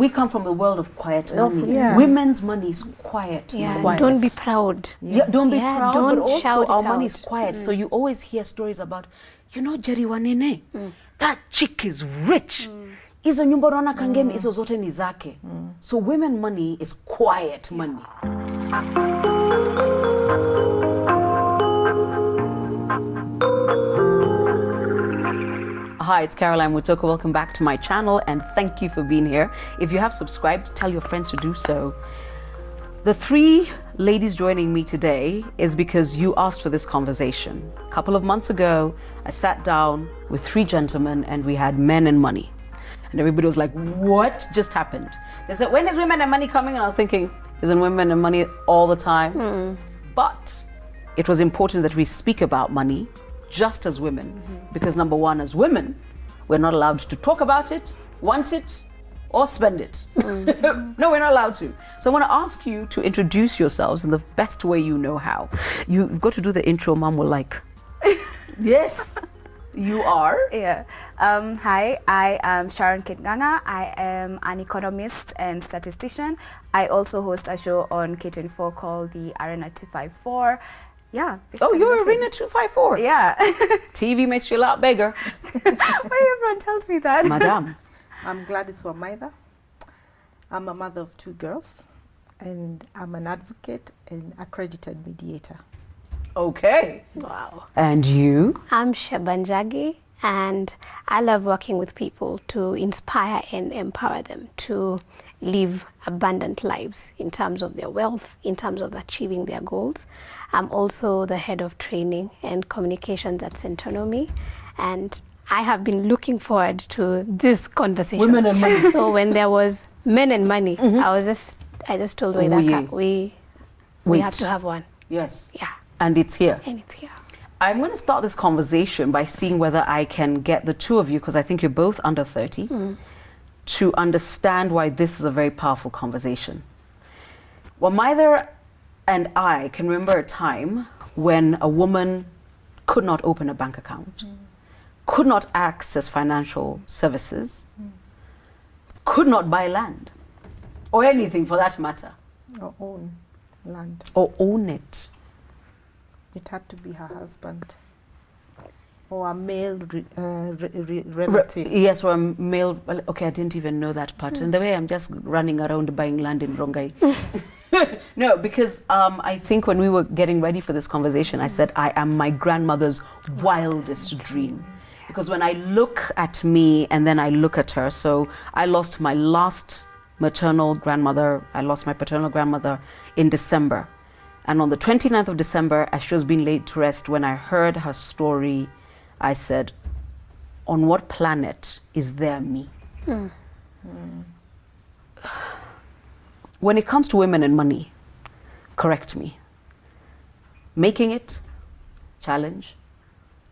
We come from the world of quiet money. Yeah. Women's money is quiet. Yeah, money. don't be proud. Don't be Yeah, proud, don't but also shout it our money out. is quiet. So you always hear stories about, Jerry Wanene, that chick is rich. Hizo nyumba unaona Kangemi, hizo zote ni zake. So women money is quiet money. Hi, it's Caroline Mutoko. Welcome back to my channel and thank you for being here. If you have subscribed, tell your friends to do so. The three ladies joining me today is because you asked for this conversation. A couple of months ago, I sat down with three gentlemen and we had men and money. And everybody was like, what just happened? They said, when is women and money coming? And I was thinking, isn't women and money all the time? But it was important that we speak about money just as women. Because number one, as women, we're not allowed to talk about it, want it, or spend it. No, we're not allowed to. So I want to ask you to introduce yourselves in the best way you know how. You've got to do the intro Mom will like. Yes, you are. Yeah. Hi, I am Sharon Kitnganga. I am an economist and statistician. I also host a show on K24 called the Arena 254. Yeah. Oh, you're Arena 254. Yeah. TV makes you a lot bigger. Why everyone tells me that? Madam. I'm Gladys Wamaitha. I'm a mother of two girls, and I'm an advocate and accredited mediator. Okay. Wow. And you? I'm Shabanjagi, and I love working with people to inspire and empower them to live abundant lives in terms of their wealth, in terms of achieving their goals. I'm also the head of training and communications at Centonomy, and I have been looking forward to this conversation. Women and money. So when there was men and money, I just told Waithaka, we have to have one. Yes. Yeah. And it's here. And it's here. I'm going to start this conversation by seeing whether I can get the two of you, because I think you're both under 30, to understand why this is a very powerful conversation. Well, Maitha and I can remember a time when a woman could not open a bank account, could not access financial services, could not buy land, or anything for that matter. Or own land. Or own it. It had to be her husband or a male relative. Yes, or a male. Well, okay, I didn't even know that part. And the way I'm just running around buying land in Rongai. No, because I think when we were getting ready for this conversation, I said I am my grandmother's wildest dream. Because when I look at me and then I look at her, so I lost my last maternal grandmother, I lost my paternal grandmother in December. And on the 29th of December, as she was being laid to rest, when I heard her story, I said, on what planet is there me? When it comes to women and money, correct me. Making it, challenge.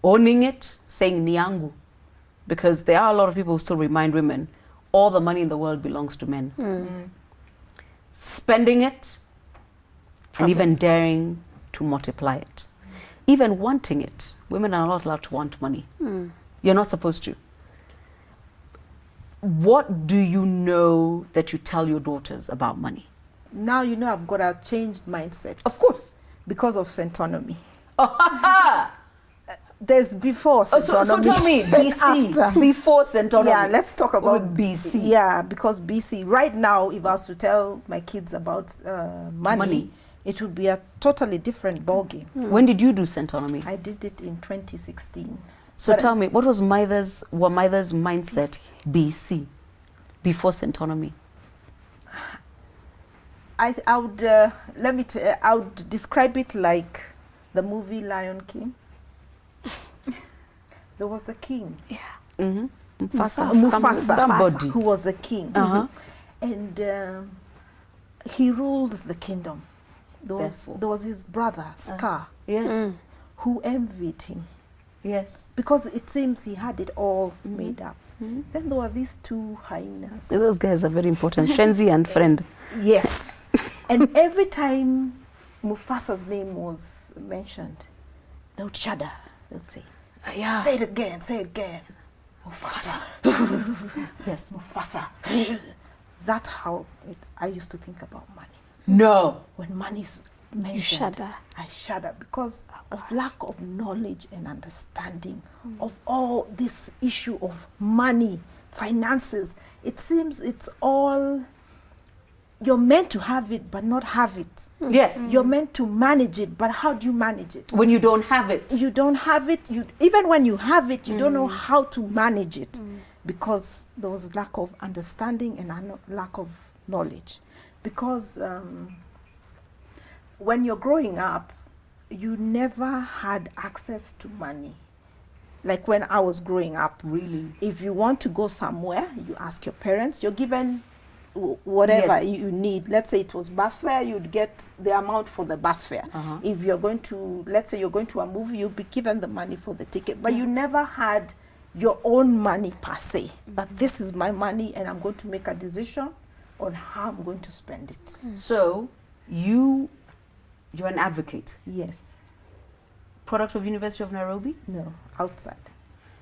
Owning it, saying niangu. Because there are a lot of people who still remind women, all the money in the world belongs to men. Spending it, and even daring to multiply it. Even wanting it. Women are not allowed to want money. You're not supposed to. What do you know that you tell your daughters about money? Now you know I've got a changed mindset. Of course. Because of Centonomy. There's before Centonomy. So tell me, BC, after. before Centonomy. Yeah, let's talk about BC. Yeah, because BC, right now, if I was to tell my kids about money, it would be a totally different ballgame. When did you do Centonomy? I did it in 2016. So tell me, what was Maitha's mindset BC, before Centonomy? I would I would describe it like the movie Lion King. There was the king. Yeah. Mufasa, somebody who was the king, and he ruled the kingdom. There was his brother Scar, yes, who envied him. Yes, because it seems he had it all made up. Then there were these two hyenas. Those guys are very important. Shenzi and friend. Yes. And every time Mufasa's name was mentioned, they would shudder. They'd say, say it again, say it again. Mufasa. Yes. Mufasa. That's how I used to think about money. No. When money's You mentioned, shudder. I shudder because of lack of knowledge and understanding of all this issue of money, finances. It seems it's all, you're meant to have it but not have it. Yes. You're meant to manage it, but how do you manage it? When you don't have it. You don't have it. Even when you have it, you don't know how to manage it because there was lack of understanding and lack of knowledge. Because when you're growing up, you never had access to money. Like when I was growing up, Really? if you want to go somewhere, you ask your parents, you're given whatever Yes. you need. Let's say it was bus fare, you'd get the amount for the bus fare. If you're going to, let's say you're going to a movie, you'll be given the money for the ticket, but you never had your own money per se. That this is my money and I'm going to make a decision on how I'm going to spend it. So you're an advocate. Yes. Product of University of Nairobi? No. Outside.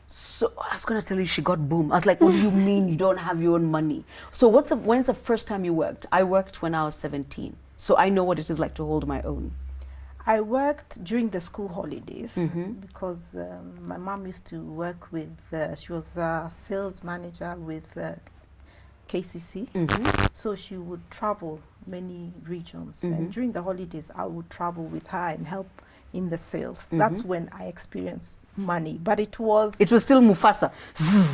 So I was gonna tell you she got boom. I was like, what do you mean you don't have your own money? So when's the first time you worked? I worked when I was 17. So I know what it is like to hold my own. I worked during the school holidays because my mom used to work with, she was a sales manager with KCC. So she would travel many regions. And during the holidays, I would travel with her and help in the sales. That's when I experienced money. But it was still Mufasa.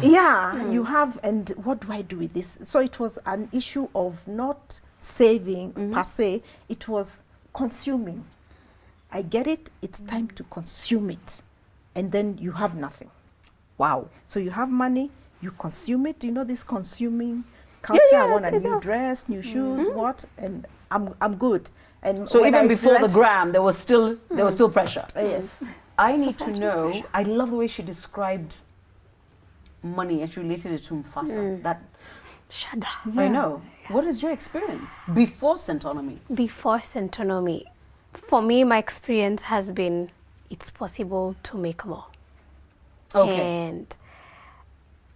yeah, you have, and what do I do with this? So it was an issue of not saving per se, it was consuming. I get it, it's time to consume it. And then you have nothing. Wow. So you have money, you consume it. You know this consuming culture, I want a new dress, new shoes, what? And I'm good. And So when even I before the learnt- gram, there was still pressure. Yes. I need to know. I love the way she described money and she related it to Mufasa. That Shudder. I know. What is your experience before Centonomy? Before Centonomy, for me, my experience has been it's possible to make more. Okay. And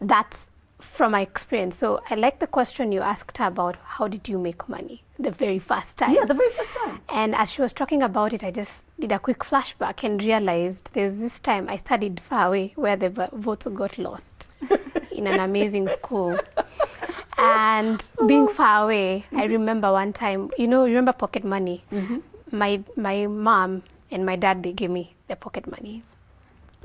that's from my experience. So I like the question you asked her about how did you make money the very first time. Yeah, the very first time. And as she was talking about it, I just did a quick flashback and realized there's this time I studied far away where the votes got lost in an amazing school. And being far away, I remember one time, remember pocket money? My mom and my dad, they gave me the pocket money.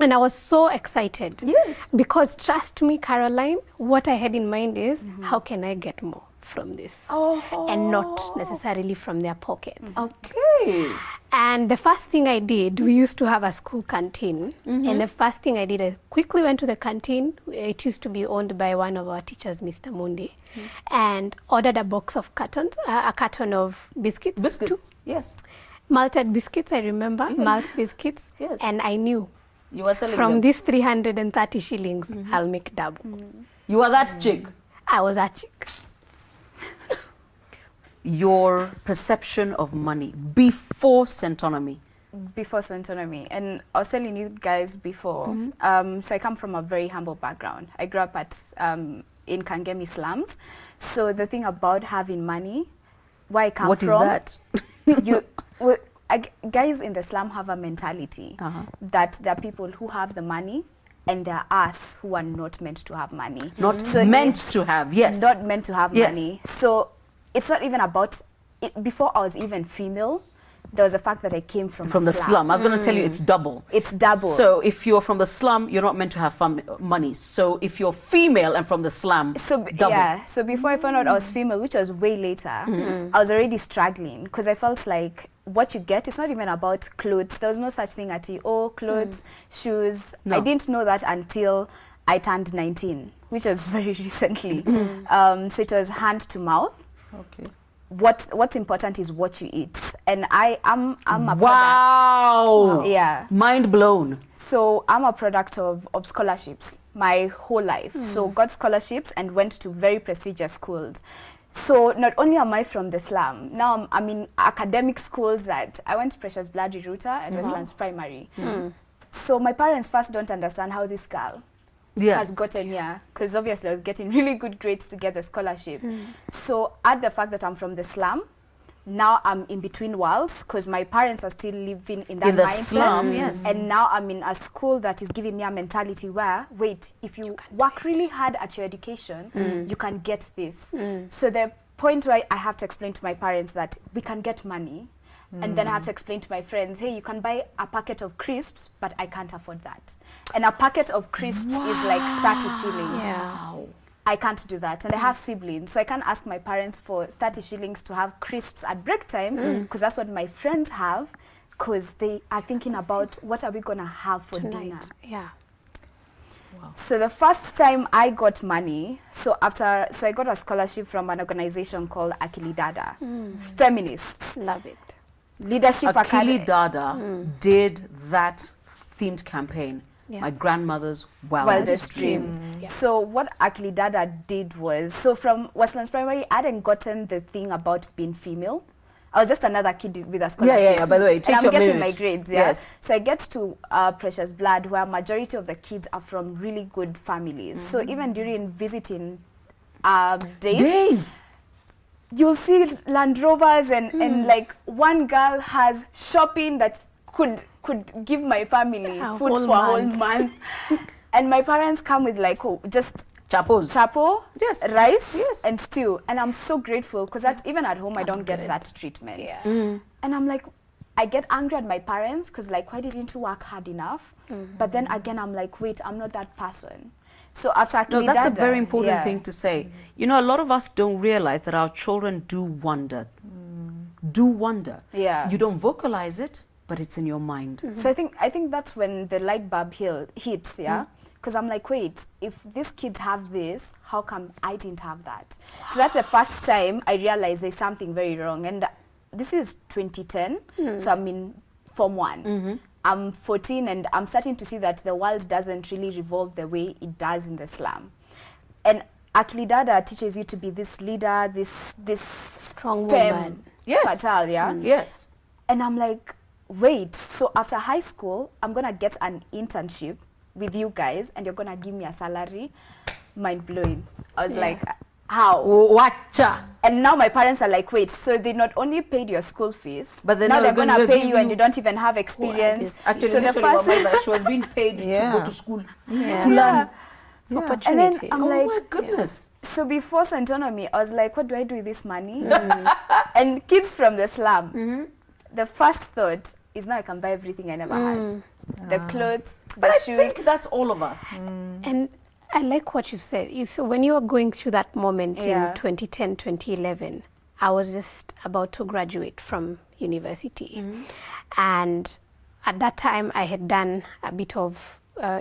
And I was so excited. Yes. Because trust me, Caroline, what I had in mind is how can I get more from this? And not necessarily from their pockets. Okay. And the first thing I did, we used to have a school canteen. And the first thing I did, I quickly went to the canteen. It used to be owned by one of our teachers, Mr. Mundi, and ordered a box of cartons, a carton of biscuits. Biscuits. Yes. Malted biscuits, I remember, malt biscuits. Yes. And I knew You were selling from them. these 330 shillings, I'll make double. You are that chick. I was a chick. Your perception of money before Centonomy. Before Centonomy, and I was telling you guys before, so I come from a very humble background. I grew up in Kangemi slums. So the thing about having money, where I come What from, is that? guys in the slum have a mentality that there are people who have the money and there are us who are not meant to have money. Not So meant it's to have, yes. Not meant to have Yes. money. So it's not even about it. Before I was even female, there was the fact that I came from the slum. I was going to tell you it's double. It's double. So if you're from the slum, you're not meant to have money. So if you're female and from the slum, So double. yeah, so before I found out I was female, which was way later, I was already struggling because I felt like what you get, it's not even about clothes. There was no such thing at clothes, shoes. No. I didn't know that until I turned 19, which was very recently. So it was hand to mouth. Okay. What's important is what you eat, and I'm a Wow. product. Yeah. Mind blown. So I'm a product of scholarships my whole life. So got scholarships and went to very prestigious schools. So not only am I from the slum, now I'm in academic schools that I went to Precious Bloody Ruta and Westlands Primary. So my parents first don't understand how this girl Yes. has gotten here, because obviously I was getting really good grades to get the scholarship. So add the fact that I'm from the slum, now I'm in between worlds, because my parents are still living in that In the mindset. slum, yes. And now I'm in a school that is giving me a mentality where, wait, if you work really hard at your education, you can get this. So the point where I have to explain to my parents that we can get money, and then I have to explain to my friends, hey, you can buy a packet of crisps, but I can't afford that. And a packet of crisps is like 30 shillings. Yeah. I can't do that. And I have siblings, so I can't ask my parents for 30 shillings to have crisps at break time, because that's what my friends have, because they are thinking about what are we going to have for dinner. Yeah. So the first time I got money, so I got a scholarship from an organization called Akili Dada, feminists, Love it. leadership Akili academy. Dada did that themed campaign. Yeah. My grandmother's Wildest wildest dreams. dreams. Yeah. So what Akili Dada did was, so from Westlands Primary, I hadn't gotten the thing about being female. I was just another kid with a scholarship. Yeah. By the way, it and takes I'm your getting minute. my grades, yeah. Yes. So I get to Precious Blood, where majority of the kids are from really good families. So even during visiting days, you'll see Land Rovers and like one girl has shopping that could give my family A food whole for a whole month. month. And my parents come with like just Chapos. chapo, Yes. rice, Yes. and stew. And I'm so grateful, because that even at home I don't get that treatment. Yeah. And I'm like, I get angry at my parents, because like, why didn't you work hard enough? But then again, I'm like, wait, I'm not that person. So after No, Akili that's a Dada, very important yeah. thing to say. You know, a lot of us don't realize that our children do wonder. Do wonder. Yeah. You don't vocalize it, but it's in your mind. So I think that's when the light bulb hits, yeah? Because I'm like, wait, if these kids have this, how come I didn't have that? So that's the first time I realized there's something very wrong. And this is 2010, so I'm in Form 1. I'm 14, and I'm starting to see that the world doesn't really revolve the way it does in the slum. And Akili Dada teaches you to be this leader, this Strong femme woman. Yes. fatale, yeah? Yes. And I'm like, wait, so after high school, I'm going to get an internship with you guys, and you're going to give me a salary? Mind blowing. I was like, how? Watcha. And now my parents are like, wait, so they not only paid your school fees, But then now now they're they're going to gonna pay give you and you- you don't even have experience. Actually, so the initially, first Mama, she was being paid to Yeah. go to school Yeah. to learn. Yeah. Opportunity. And then I'm Oh like, my goodness. so before Centonomy, I was like, what do I do with this money? And kids from the slum, the first thought is, now I can buy everything I never had. The clothes, the But I shoes. think that's all of us. And I like what you said. So when you were going through that moment Yeah. in 2010, 2011, I was just about to graduate from university. And at that time, I had done a bit of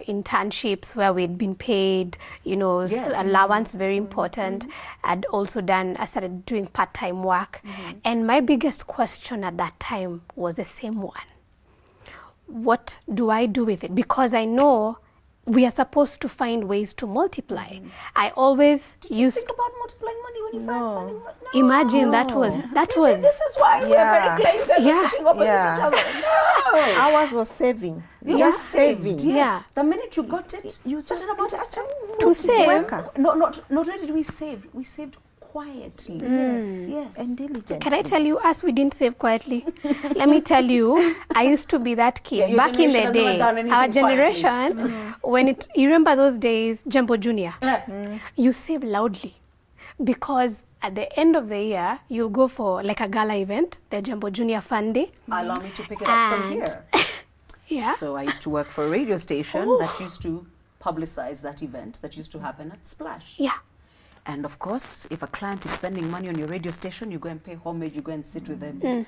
internships where we'd been paid, you know, Yes. allowance, very important. I started doing part-time work. And my biggest question at that time was the same one. What do I do with it? Because I know we are supposed to find ways to multiply. I always used Think about multiplying money when you find money. No. imagine that was You see, this is why we're Yeah. very clear. You guys Yeah. are sitting opposite Yeah. each other. No. Ours was saving. You Just were saving. Yes. Yeah. The minute you got it, you started about it. to save. Worker. Not only did we save, we saved quietly. Yes. And diligent. Can I tell you, us, we didn't save quietly. Let me tell you, I used to be that kid Yeah, your back in the generation has never day. done anything Our quietly. generation, you remember those days, Jumbo Junior, you save loudly. Because at the end of the year, you'll go for like a gala event, the Jumbo Junior Fun Day. Allow me to pick it up from And- here. Yeah. So I used to work for a radio station that used to publicize that event that used to happen at Splash. Yeah. And of course, if a client is spending money on your radio station, you go and pay homage, you go and sit with them.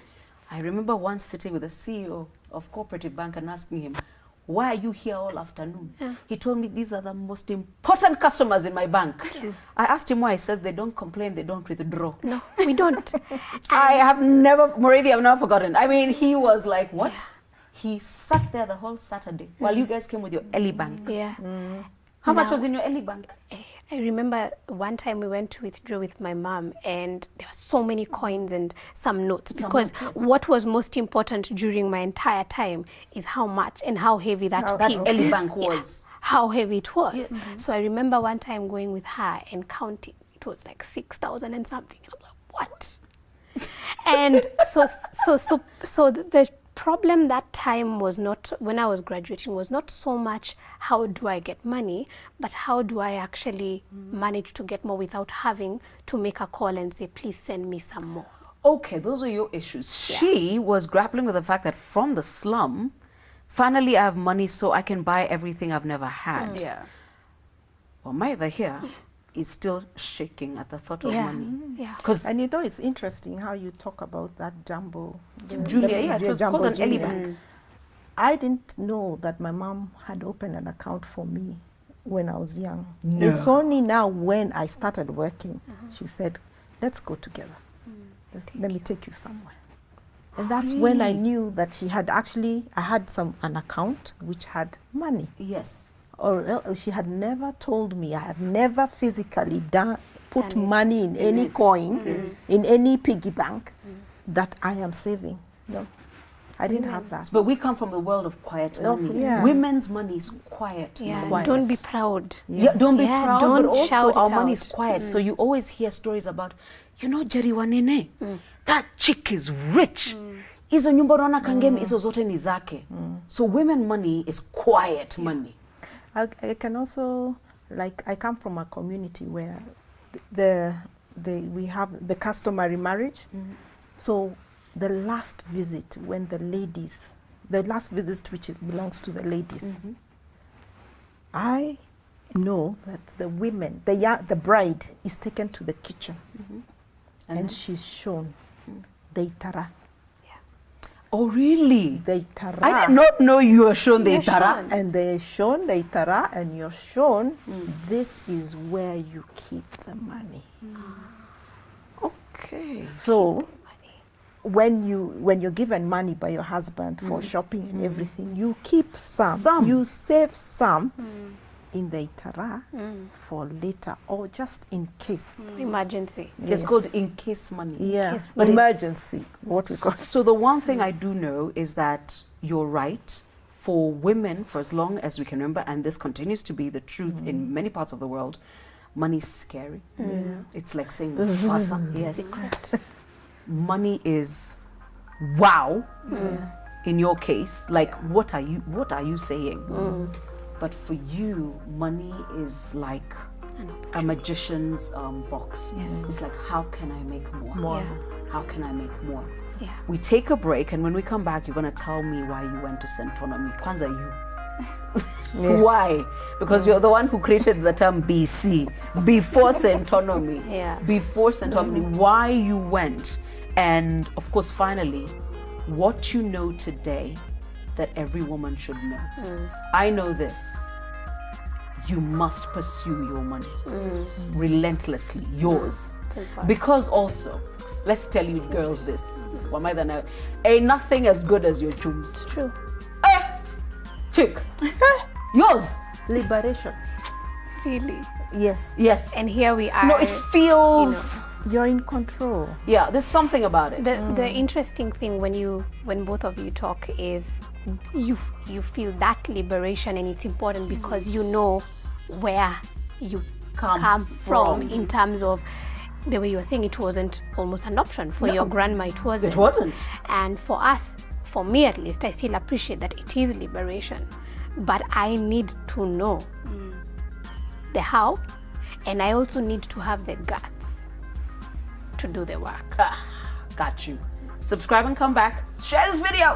I remember once sitting with the CEO of Cooperative Bank and asking him, why are you here all afternoon? He told me, these are the most important customers in my bank. I asked him why. He says they don't complain, they don't withdraw. No, we don't. I have never, Morathi, I've never forgotten. I mean, he was like, what? He sat there the whole Saturday while you guys came with your Ellie banks. Yeah. How much Now- was in your Ellie bank? I remember one time we went to withdraw with my mom, and there were so many coins and some notes, because notes, yes. what was most important during my entire time is how much and how heavy that How pin. That Ellie bank was. how heavy it was. Yes. Mhm. So I remember one time going with her and counting. It was like 6,000 and something. And I was like, what? And so the problem that time was not, when I was graduating, was not so much how do I get money, but how do I actually manage to get more without having to make a call and say, please send me some more. Okay, those are your issues. She was grappling with the fact that from the slum, finally I have money so I can buy everything I've never had. Yeah. Well, Maida here is still shaking at the thought of money. Yeah. Because And you know, it's interesting how you talk about that jumbo. Julia, yeah, it was jumbo called an Ellie junior. Bank. I didn't know that my mom had opened an account for me when I was young. No. It's only now when I started working, she said, let's go together. Let me take you somewhere. And that's when I knew that she had actually, I had an account which had money. Yes. Or she had never told me, I have never physically put Done it. money in any coin, in any piggy bank that I am saving. No, I didn't have that. But we come from the world of quiet money. yeah. Women's money is quiet. Yeah, money. don't be proud. Yeah, don't be Yeah, proud, don't but also shout our it money out. is quiet. So you always hear stories about, you know, Jerry Wanene, that chick is rich. Hizo nyumba unaona kangemi, hizo zote ni zake. So women money is quiet money. I can also, like, I come from a community where we have the customary marriage. So the last visit, when the last visit which belongs to the ladies, I know that the women, the bride is taken to the kitchen and she's shown the itara. Oh, really? The itara. I did not know you were shown the itara. And they're shown the itara, and you're shown this is where you keep the money. Okay. So when you're given money by your husband for shopping and everything, you keep some. You save some in the itara for later or just in case. Emergency. It's called in case money. Yeah, Case money. emergency. What we call. So the one thing I do know is that you're right. For women, for as long as we can remember, and this continues to be the truth in many parts of the world, money's scary. It's like saying Mufasa. Yes. Money is wow. In your case, like what are you saying? But for you, money is like a magician's box. Yes. It's like, how can I make more? Yeah. How can I make more? Yeah. We take a break, and when we come back, you're going to tell me why you went to Centonomy. Kwanza, you. Yes. Why? Because you're the one who created the term BC, before Centonomy. Yeah. Before Centonomy, why you went. And of course, finally, what you know today that every woman should know. I know this. You must pursue your money relentlessly, yours. Because also, let's tell you girls this. Ain't nothing as good as your chums. It's true. Chick. Yours. Liberation. Really. Yes. Yes. And here we are. No, it feels. You're in control. Yeah, there's something about it. The interesting thing when both of you talk is you feel that liberation, and it's important because you know where you come from in terms of the way you were saying it wasn't almost an option for your grandma. It wasn't. It wasn't. And for us, for me at least, I still appreciate that it is liberation, but I need to know the how, and I also need to have the guts to do the work. Got you. Subscribe and come back. Share this video.